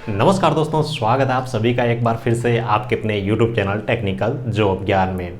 नमस्कार दोस्तों, स्वागत है आप सभी का एक बार फिर से आपके अपने YouTube चैनल टेक्निकल जॉब ज्ञान में।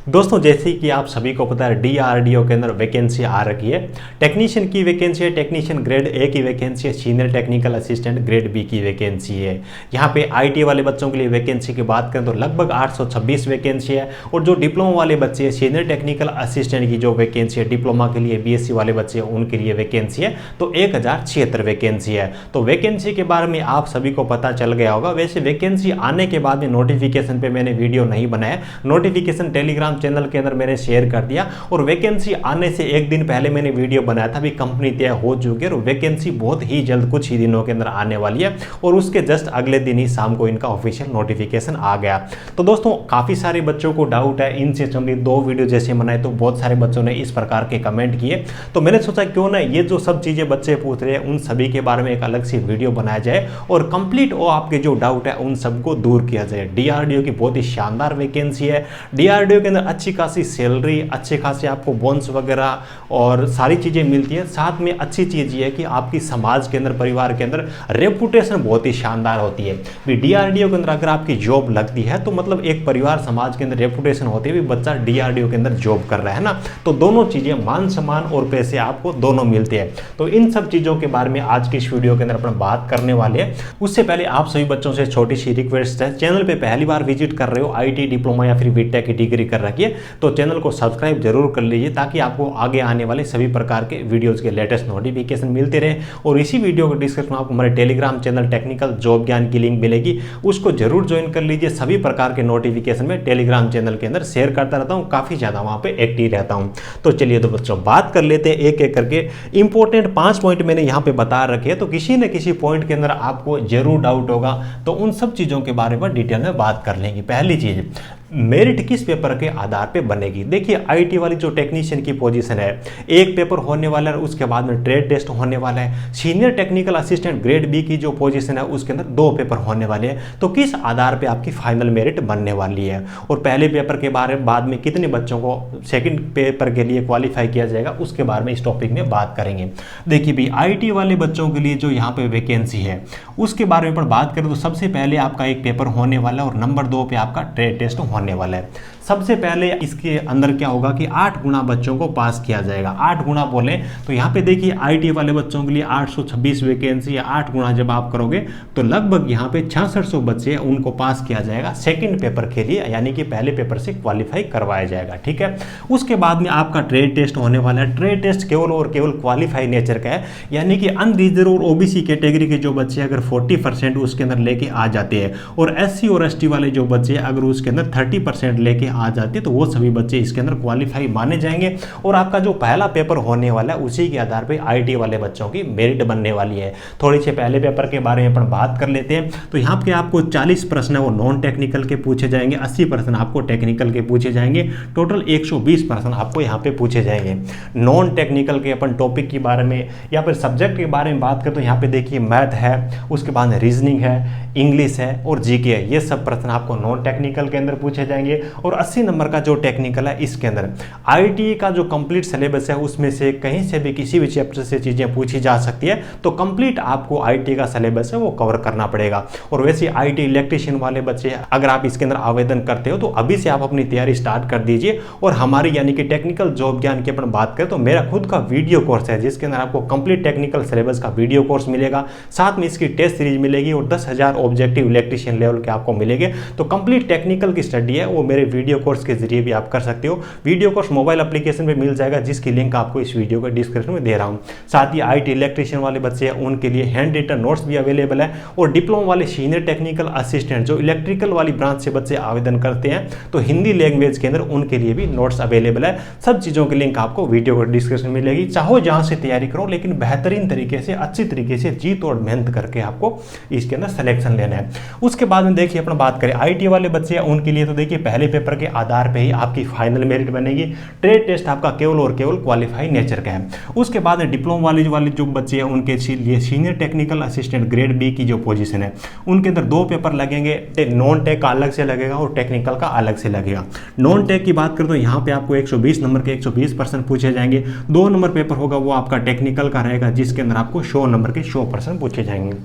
दोस्तों, जैसे कि आप सभी को पता है DRDO के अंदर वैकेंसी आ रखी है। टेक्नीशियन की वैकेंसी है, टेक्नीशियन ग्रेड ए की वैकेंसी है, senior technical assistant grade B की वैकेंसी है। यहाँ पे IT वाले बच्चों के लिए वैकेंसी की बात करें तो लगभग 826 वैकेंसी है। और जो डिप्लोमा वाले बच्चे हैं, सीनियर टेक्निकल असिस्टेंट की जो वैकेंसी है, डिप्लोमा के लिए BSc वाले बच्चे हैं उनके लिए वैकेंसी है, तो 1076 वैकेंसी है। तो वैकेंसी के बारे में आप सभी को पता चल गया होगा। वैसे वैकेंसी आने के बाद में नोटिफिकेशन पे मैंने वीडियो नहीं बनाया, नोटिफिकेशन टेलीग्राम चैनल के अंदर मैंने शेयर कर दिया। और वैकेंसी आने से एक दिन पहले मैंने वीडियो बनाया था, अभी कंपनी तय हो चुकी है और वैकेंसी बहुत ही जल्द कुछ ही दिनों के अंदर आने वाली है। और उसके जस्ट अगले दिन ही शाम को इनका ऑफिशियल नोटिफिकेशन आ गया। तो दोस्तों, काफ़ी सारे बच्चों को डाउट है, इनसे संबंधित 2 वीडियो जैसे बनाए तो बहुत सारे बच्चों ने इस प्रकार के कमेंट किए। तो मैंने सोचा क्यों ना ये जो सब चीज़ें बच्चे पूछ रहे हैं उन सभी के बारे में एक अलग सी वीडियो बनाया जाए और कंप्लीट वो आपके जो डाउट है उन सबको दूर किया जाए। DRDO की बहुत ही शानदार वैकेंसी है। DRDO के अंदर अच्छी खासी सैलरी, अच्छे खासे आपको बोनस वगैरह और सारी चीज़ें मिलती हैं। साथ में अच्छी चीज़ ये है कि आपकी समाज के अंदर, परिवार के अंदर रेपुटेशन बहुत ही शानदार होती है। भी DRDO के अंदर अगर आपकी जॉब लगती है तो मतलब एक परिवार समाज के अंदर रेपुटेशन होती है, भी बच्चा DRDO के अंदर जॉब कर रहा है ना, तो दोनों चीज़ें, मान सम्मान और पैसे आपको दोनों मिलते हैं। तो इन सब चीज़ों के बारे में आज की इस वीडियो के अंदर अपन बात करने वाले हैं। उससे पहले आप सभी बच्चों से छोटी सी रिक्वेस्ट है, चैनल पे पहली बार विजिट कर रहे हो, IT डिप्लोमा या फिर बीटेक की डिग्री कर रखी है, तो चैनल को सब्सक्राइब जरूर कर लीजिए ताकि आपको आगे आने वाले सभी प्रकार के वीडियोस के लेटेस्ट नोटिफिकेशन मिलते रहे। और इसी वीडियो के डिस्क्रिप्शन में आपको हमारे टेलीग्राम चैनल टेक्निकल जॉब ज्ञान की लिंक मिलेगी, उसको जरूर ज्वाइन कर लीजिए। सभी प्रकार के नोटिफिकेशन में टेलीग्राम चैनल के अंदर शेयर करता रहता हूँ, काफ़ी ज़्यादा वहाँ पे एक्टिव रहता हूँ। तो चलिए तो बच्चों, बात कर लेते हैं एक एक करके। इंपॉर्टेंट 5 पॉइंट मैंने यहाँ पे बता रखे हैं, तो किसी न किसी पॉइंट के अंदर आपको जरूर डाउट होगा, तो उन सब चीज़ों के बारे में डिटेल में बात कर लेंगे। पहली चीज़, मेरिट किस पेपर के आधार पे बनेगी। देखिए, IT वाली जो टेक्नीशियन की पोजीशन है, एक पेपर होने वाला है, उसके बाद में ट्रेड टेस्ट होने वाला है। Senior technical assistant grade B की जो पोजीशन है उसके अंदर 2 पेपर होने वाले हैं। तो किस आधार पे आपकी फाइनल मेरिट बनने वाली है और पहले पेपर के बारे में बाद में कितने बच्चों को सेकंड पेपर के लिए क्वालिफाई किया जाएगा, उसके बारे में इस टॉपिक में बात करेंगे। देखिए भी, IT वाले बच्चों के लिए जो यहाँ पे वैकेंसी है उसके बारे में बात करें तो सबसे पहले आपका एक पेपर होने वाला है और नंबर 2 पे आपका ट्रेड टेस्ट होने वाला है। सबसे पहले इसके अंदर क्या होगा कि 8 गुना बच्चों को पास किया जाएगा। 8 गुना बोले तो यहाँ पे देखिए, IT वाले बच्चों के लिए 826 वैकेंसी, 8 गुना जब आप करोगे तो लगभग यहाँ पे 6600 बच्चे उनको पास किया जाएगा सेकंड पेपर के लिए, यानी कि पहले पेपर से क्वालिफाई करवाया जाएगा। ठीक है, उसके बाद में आपका ट्रेड टेस्ट होने वाला है। ट्रेड टेस्ट केवल और केवल क्वालिफाई नेचर का है, यानी कि अनरिजर्व और OBC कैटेगरी के जो बच्चे अगर 40% उसके अंदर लेके आ जाते हैं और SC और ST वाले जो बच्चे अगर उसके अंदर 30% लेके आ जाते तो वो सभी बच्चे इसके अंदर क्वालिफाई माने जाएंगे। और आपका जो पहला पेपर होने वाला है उसी के आधार पे IT वाले बच्चों की मेरिट बनने वाली है। थोड़ी से पहले पेपर के बारे में अपन बात कर लेते हैं। तो यहाँ पे आपको 40 प्रश्न है वो नॉन टेक्निकल के पूछे जाएंगे, 80 प्रश्न आपको टेक्निकल के पूछे जाएंगे, टोटल 120 प्रश्न आपको यहाँ पे पूछे जाएंगे। नॉन टेक्निकल के अपन टॉपिक के बारे में या फिर सब्जेक्ट के बारे में बात करें तो यहाँ पे देखिए, मैथ है, उसके बाद रीजनिंग है, इंग्लिश है और GK है। ये सब प्रश्न आपको नॉन टेक्निकल के अंदर पूछे जाएंगे। और 80 नंबर का जो टेक्निकल है इसके अंदर IT का जो कंप्लीट सिलेबस है उसमें से कहीं से भी किसी भी चैप्टर से चीज़ें पूछी जा सकती है, तो कंप्लीट आपको IT का सिलेबस है वो कवर करना पड़ेगा। और वैसे IT इलेक्ट्रीशियन वाले बच्चे अगर आप इसके अंदर आवेदन करते हो तो अभी से आप अपनी तैयारी स्टार्ट कर दीजिए। और हमारी यानी कि टेक्निकल जॉब ज्ञान की अपन बात करें तो मेरा खुद का वीडियो कोर्स है जिसके अंदर आपको कंप्लीट टेक्निकल सिलेबस का वीडियो कोर्स मिलेगा, साथ में इसकी टेस्ट सीरीज मिलेगी और 10,000 ऑब्जेक्टिव इलेक्ट्रीशियन लेवल के आपको मिलेंगे। तो कंप्लीट टेक्निकल की स्टडी है वो मेरे वीडियो कोर्स के जरिए भी आप कर सकते हो। वीडियो कोर्स मोबाइल एप्लीकेशन पे मिल जाएगा, जिसकी लिंक आपको इस वीडियो के डिस्क्रिप्शन में दे रहा हूं। साथ ही IT इलेक्ट्रीशियन वाले बच्चे हैं उनके लिए हैंड रिटन नोट्स भी अवेलेबल है। और डिप्लोमा वाले सीनियर टेक्निकल असिस्टेंट जो इलेक्ट्रिकल वाली ब्रांच से बच्चे आवेदन करते हैं तो हिंदी लैंग्वेज के अंदर उनके लिए भी नोट्स अवेलेबल है। सब चीज़ों की लिंक आपको वीडियो के डिस्क्रिप्शन में मिलेगी। चाहो जहाँ से तैयारी करो, लेकिन बेहतरीन तरीके से, अच्छी तरीके से जी तोड़ मेहनत करके आपको इसके अंदर सिलेक्शन लेना है। उसके बाद में देखिए, अपन बात करें IT वाले बच्चे हैं उनके लिए, तो देखिए पहले पेपर के आधार पे ही आपकी फाइनल मेरिट बनेगी। ट्रेड टेस्ट आपका केवल और केवल क्वालिफाई नेचर का है। उसके बाद डिप्लोमा वाले जो बच्चे हैं उनके लिए senior technical assistant grade B की जो पोजीशन है उनके अंदर 2 पेपर लगेंगे। नॉन टेक का अलग से लगेगा और टेक्निकल का अलग से लगेगा। नॉन टेक की बात करें तो यहाँ पे आपको 120 नंबर के 120 प्रश्न पूछे जाएंगे। 2 नंबर पेपर होगा वो आपका टेक्निकल का रहेगा, जिसके अंदर आपको 100 नंबर के 100 प्रश्न पूछे जाएंगे।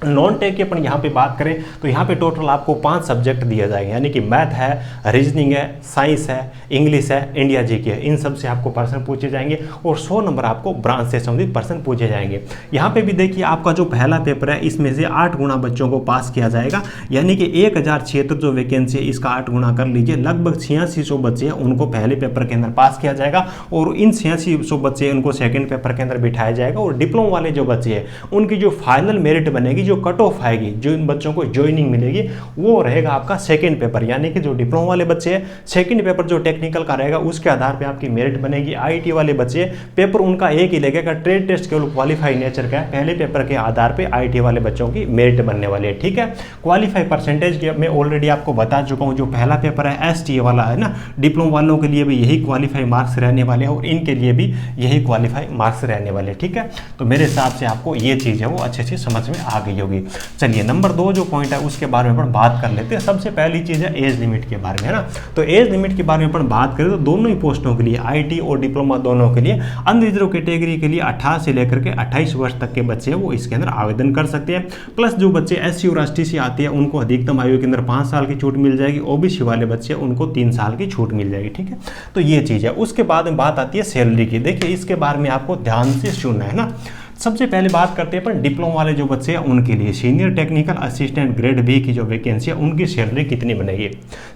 नॉन टेक की अपन यहाँ पे बात करें तो यहाँ पे टोटल आपको 5 सब्जेक्ट दिया जाएगा, यानी कि मैथ है, रीजनिंग है, साइंस है, इंग्लिश है, इंडिया जीके है। इन सब से आपको प्रश्न पूछे जाएंगे और 100 नंबर आपको ब्रांच से संबंधित प्रश्न पूछे जाएंगे। यहाँ पे भी देखिए आपका जो पहला पेपर है इसमें से 8 गुना बच्चों को पास किया जाएगा, यानी कि 1076 जो वैकेंसी है इसका 8 गुना कर लीजिए, लगभग 8600 बच्चे हैं उनको पहले पेपर के अंदर पास किया जाएगा और इन 8600 बच्चे उनको सेकेंड पेपर के अंदर बिठाया जाएगा। और डिप्लोमा वाले जो बच्चे हैं उनकी जो फाइनल मेरिट बनेगी, जो कट ऑफ आएगी, जो इन बच्चों को ज्वाइनिंग मिलेगी, वो रहेगा आपका सेकंड पेपर, यानी कि जो डिप्लोमा वाले बच्चे हैं सेकंड पेपर जो टेक्निकल का रहेगा उसके आधार पे आपकी मेरिट बनेगी। आईटी वाले बच्चे पेपर उनका एक ही लगेगा, ट्रेड टेस्ट केवल क्वालिफाई नेचर का है, पहले पेपर के आधार पे आईटी वाले बच्चों की मेरिट बनने वाली है। ठीक है, क्वालिफाई परसेंटेज की मैं ऑलरेडी आपको बता चुका हूँ, जो पहला पेपर है एसटीए वाला है ना, डिप्लोमा वालों के लिए भी यही क्वालिफाई मार्क्स रहने वाले हैं और इनके लिए भी यही क्वालिफाई मार्क्स रहने वाले। ठीक है, तो मेरे हिसाब से आपको ये चीज़ है वो अच्छे से समझ में आ गई होगी। चलिए नंबर 2 जो पॉइंट है उसके बारे में अपन बात कर लेते हैं। सबसे पहली चीज़ है एज लिमिट के बारे में, है ना। तो एज लिमिट के बारे में अपन बात करें तो दोनों ही पोस्टों के लिए, आईटी और डिप्लोमा दोनों के लिए, अनरिजर्व कैटेगरी के लिए 18 से लेकर के 28 वर्ष तक के बच्चे हैं वो इसके अंदर आवेदन कर सकते हैं। प्लस जो बच्चे एससी और एसटी से आते हैं उनको अधिकतम आयु के अंदर 5 साल की छूट मिल जाएगी, ओबीसी वाले बच्चे उनको 3 साल की छूट मिल जाएगी। ठीक है, तो ये चीज़ है। उसके बाद में बात आती है सैलरी की। देखिए इसके बारे में आपको ध्यान से सुनना है ना। सबसे पहले बात करते हैं अपन डिप्लोमा वाले जो बच्चे हैं उनके लिए, senior technical assistant grade B की जो वैकेंसी है उनकी सैलरी कितनी बनेगी।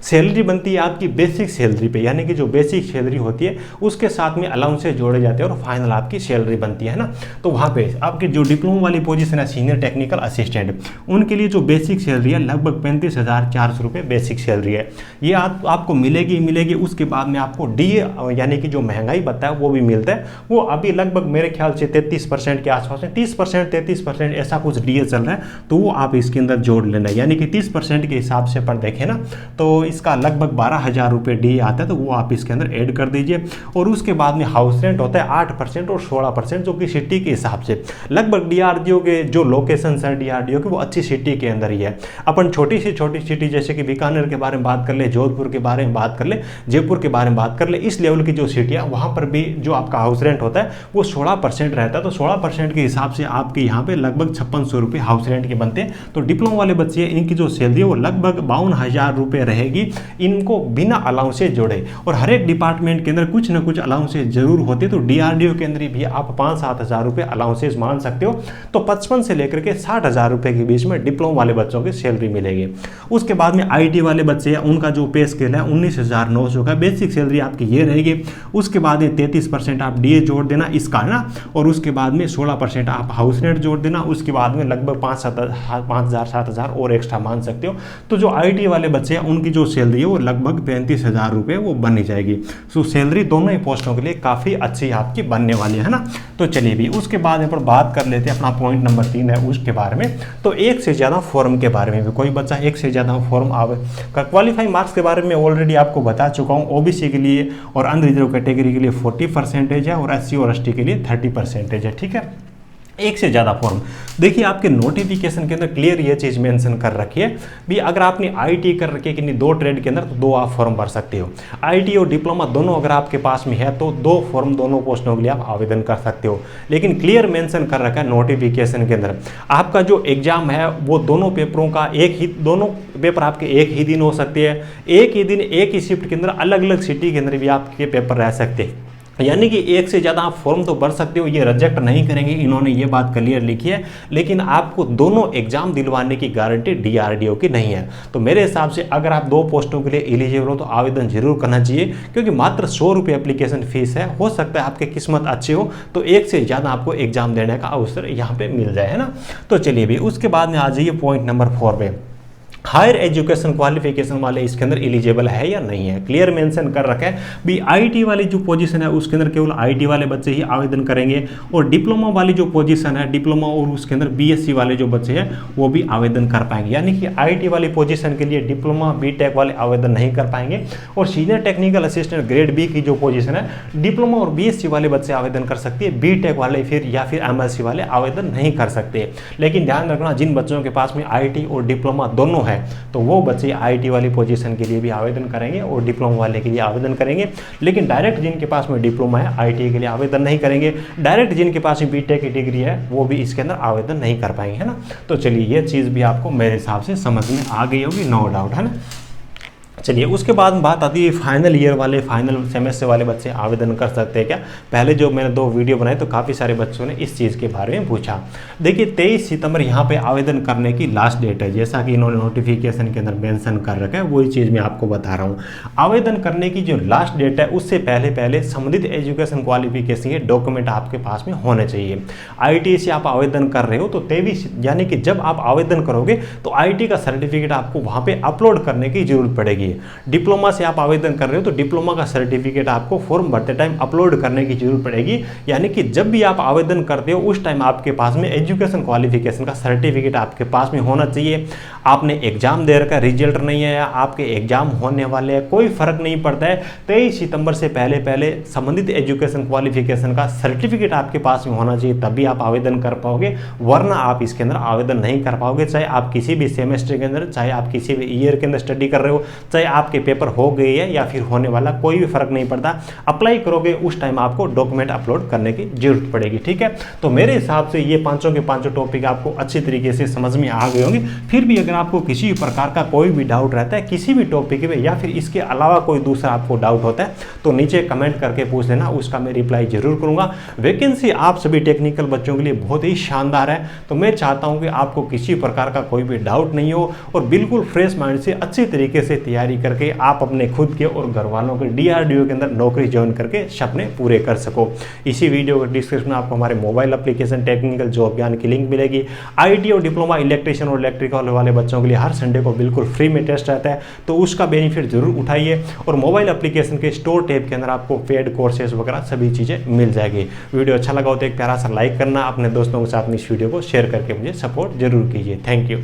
सैलरी बनती है आपकी बेसिक सैलरी पे, यानी कि जो बेसिक सैलरी होती है उसके साथ में अलाउंसेस जोड़े जाते हैं और फाइनल आपकी सैलरी बनती है ना। तो वहाँ पे आपकी जो डिप्लोमा वाली पोजीशन है सीनियर टेक्निकल असिस्टेंट, उनके लिए जो बेसिक सैलरी है लगभग 35,400 रुपये बेसिक सैलरी है। ये आपको मिलेगी। उसके बाद में आपको डीए यानी कि जो महंगाई भत्ता है वो भी मिलता है, वो अभी लगभग मेरे ख्याल से 33% के आसपास है, 30% 33% ऐसा कुछ डीए चल रहा है, तो वो आप इसके अंदर जोड़ लेना, यानी कि 30% के हिसाब से पर देखें ना तो इसका लगभग 12,000 रुपये डीए आता है, तो वो आप इसके अंदर ऐड कर दीजिए। और उसके बाद में हाउस रेंट होता है 8% और 16%, जो कि सिटी के हिसाब से लगभग डीआरडीओ के जो लोकेशन है डीआरडीओ के वो अच्छी सिटी के अंदर ही है। अपन छोटी सिटी जैसे कि बीकानेर के बारे में बात कर ले, जोधपुर के बारे में बात कर ले, जयपुर के बारे में बात कर ले, इस लेवल की जो सिटी है वहाँ पर भी जो आपका हाउस रेंट होता है वो 16% रहता है। तो 16% के हिसाब से आपके यहाँ पे लगभग 5600 रुपये हाउस रेंट के बनते हैं। तो डिप्लोमा वाले बच्चे इनकी जो सैलरी है वो लगभग 52,000 रुपये रहेगी, इनको बिना अलाउंसेस जोड़े। और हर एक डिपार्टमेंट के अंदर कुछ ना कुछ अलाउंसेस जरूर होते, तो डीआरडीओ के अंदर भी आप 5-7 हज़ार रुपये अलाउंसेस मान सकते हो। तो 55 से लेकर के 60,000 रुपये के बीच में डिप्लोमा वाले बच्चों की सैलरी मिलेगी। उसके बाद में आईटी वाले बच्चे हैं उनका जो पे स्केल है 19,900 का बेसिक सैलरी आपकी ये रहेगी। उसके बाद में 33% आप डीए जोड़ देना इसका ना, और उसके बाद में 16% आप हाउस रेंट जोड़ देना। उसके बाद में लगभग 5,000-7,000 और एक्स्ट्रा मान सकते हो। तो जो आईटी वाले बच्चे हैं उनकी जो सैलरी है वो लगभग 35,000 रुपये वो बनी जाएगी। सो सैलरी दोनों ही पोस्टों के लिए काफ़ी अच्छी आपकी बनने वाली है ना। तो चलिए भी उसके बाद में पर बात कर लेते हैं अपना पॉइंट नंबर 3 है उसके बारे में। तो एक से ज़्यादा फॉर्म के बारे में भी, कोई बच्चा एक से ज़्यादा फॉर्म आवे का क्वालिफाई मार्क्स के बारे में ऑलरेडी आपको बता चुका हूँ। ओबीसी के लिए और अनरिजर्व कैटेगरी के लिए 40% है और एससी और एसटी के लिए 30% है। ठीक है, एक से ज़्यादा फॉर्म। देखिए आपके नोटिफिकेशन के अंदर क्लियर ये चीज़ मेंशन कर रखी है भी, अगर आपने आईटी कर रखी है कि नहीं 2 ट्रेड के अंदर तो 2 आप फॉर्म भर सकते हो। आईटी और डिप्लोमा दोनों अगर आपके पास में है तो 2 फॉर्म दोनों पोस्टों के लिए आप आवेदन कर सकते हो। लेकिन क्लियर मेंशन कर रखा है नोटिफिकेशन के अंदर आपका जो एग्जाम है वो दोनों पेपरों का दोनों पेपर आपके एक ही दिन हो सकते हैं, एक ही दिन एक ही शिफ्ट के अंदर अलग अलग सिटी के अंदर भी आपके पेपर रह सकते हैं। यानी कि एक से ज़्यादा आप फॉर्म तो भर सकते हो, ये रिजेक्ट नहीं करेंगे, इन्होंने ये बात क्लियर लिखी है। लेकिन आपको दोनों एग्जाम दिलवाने की गारंटी डीआरडीओ की नहीं है। तो मेरे हिसाब से अगर आप 2 पोस्टों के लिए एलिजिबल हो तो आवेदन जरूर करना चाहिए, क्योंकि मात्र 100 रुपये एप्लीकेशन फीस है। हो सकता है आपकी किस्मत अच्छी हो तो एक से ज़्यादा आपको एग्जाम देने का अवसर यहाँ पे मिल जाए, है ना। तो चलिए भी उसके बाद में आ जाइए पॉइंट नंबर 4 पे। हायर एजुकेशन क्वालिफिकेशन वाले इसके अंदर एलिजिबल है या नहीं है, क्लियर मेंशन कर रखा है भी। आईटी वाली जो पोजीशन है उसके अंदर केवल आईटी वाले बच्चे ही आवेदन करेंगे, और डिप्लोमा वाली जो पोजीशन है डिप्लोमा और उसके अंदर बीएससी वाले जो बच्चे हैं वो भी आवेदन कर पाएंगे। यानी कि आईटी वाली पोजीशन के लिए डिप्लोमा बीटेक वाले आवेदन नहीं कर पाएंगे, और senior technical assistant grade B की जो पोजीशन है डिप्लोमा और बीएससी वाले बच्चे आवेदन कर सकते हैं, बीटेक वाले या फिर एमएससी वाले आवेदन नहीं कर सकते। लेकिन ध्यान रखना जिन बच्चों के पास में आईटी और डिप्लोमा दोनों है है तो वो बच्चे आईटी वाली पोजीशन के लिए भी आवेदन करेंगे और डिप्लोमा वाले के लिए आवेदन करेंगे। लेकिन डायरेक्ट जिनके पास में डिप्लोमा है आईटी के लिए आवेदन नहीं करेंगे। डायरेक्ट जिनके पास में बीटेक की डिग्री है वो भी इसके अंदर आवेदन नहीं कर पाएंगे, है ना। तो चलिए ये चीज़ भी आपको मेरे हिसाब से समझ में आ गई होगी, नो डाउट, है ना। चलिए उसके बाद में बात आती है फाइनल ईयर वाले, फाइनल सेमेस्टर वाले बच्चे आवेदन कर सकते हैं क्या। पहले जो मैंने 2 वीडियो बनाए तो काफ़ी सारे बच्चों ने इस चीज़ के बारे में पूछा। देखिए 23 सितंबर यहाँ पे आवेदन करने की लास्ट डेट है, जैसा कि इन्होंने नोटिफिकेशन के अंदर मेंशन कर रखा है, वही चीज़ मैं आपको बता रहा हूँ। आवेदन करने की जो लास्ट डेट है उससे पहले संबंधित एजुकेशन क्वालिफिकेशन के डॉक्यूमेंट आपके पास में होने चाहिए। आई से आप आवेदन कर रहे हो तो 23 यानी कि जब आप आवेदन करोगे तो आई का सर्टिफिकेट आपको वहाँ पर अपलोड करने की जरूरत पड़ेगी। डिप्लोमा से आप आवेदन कर रहे हो तो डिप्लोमा का सर्टिफिकेट आपको फॉर्म भरते टाइम अपलोड करने की जरूरत पड़ेगी। यानी कि जब भी आप आवेदन करते हो उस टाइम आपके पास में एजुकेशन क्वालिफिकेशन का सर्टिफिकेट आपके पास में होना चाहिए। आपने एग्जाम दे रखा, रिजल्ट नहीं आया, आपके एग्जाम होने वाले हैं, कोई फर्क नहीं पड़ता है। 23 सितंबर से पहले संबंधित एजुकेशन क्वालिफिकेशन का सर्टिफिकेट आपके पास में होना चाहिए, तभी आप आवेदन कर पाओगे, वरना आप इसके अंदर आवेदन नहीं कर पाओगे। चाहे आप किसी भी सेमेस्टर के अंदर, चाहे आप किसी भी ईयर के अंदर स्टडी कर रहे हो, चाहे आपके पेपर हो गए है या फिर होने वाला, कोई भी फर्क नहीं पड़ता। अप्लाई करोगे उस टाइम आपको डॉक्यूमेंट अपलोड करने की जरूरत पड़ेगी, ठीक है। तो मेरे हिसाब से ये पांचों के पांचों टॉपिक आपको अच्छी तरीके से समझ में आ गए होंगे। फिर भी अगर आपको किसी भी प्रकार का कोई भी डाउट रहता है किसी भी टॉपिक में या फिर इसके अलावा कोई दूसरा आपको डाउट होता है तो नीचे कमेंट करके पूछ लेना, उसका मैं रिप्लाई जरूर करूंगा। वैकेंसी आप सभी टेक्निकल बच्चों के लिए बहुत ही शानदार है, तो मैं चाहता हूं कि आपको किसी प्रकार का कोई भी डाउट नहीं हो और बिल्कुल फ्रेश माइंड से अच्छी तरीके से तैयारी करके आप अपने खुद के और घर वालों के DRDO के अंदर नौकरी ज्वाइन करके सपने पूरे कर सको। इसी वीडियो के डिस्क्रिप्शन में आपको हमारे मोबाइल एप्लीकेशन टेक्निकल जॉब ज्ञान की लिंक मिलेगी। आईटी और डिप्लोमा इलेक्ट्रिशियन और इलेक्ट्रिकल वाले बच्चों के लिए हर संडे को बिल्कुल फ्री में टेस्ट रहता है, तो उसका बेनिफिट जरूर उठाइए। और मोबाइल एप्लीकेशन के स्टोर टैब के अंदर आपको पेड कोर्सेज वगैरह सभी चीज़ें मिल जाएगी। वीडियो अच्छा लगा हो तो एक प्यारा सा लाइक करना, अपने दोस्तों के साथ में इस वीडियो को शेयर करके मुझे सपोर्ट जरूर कीजिए। Thank you.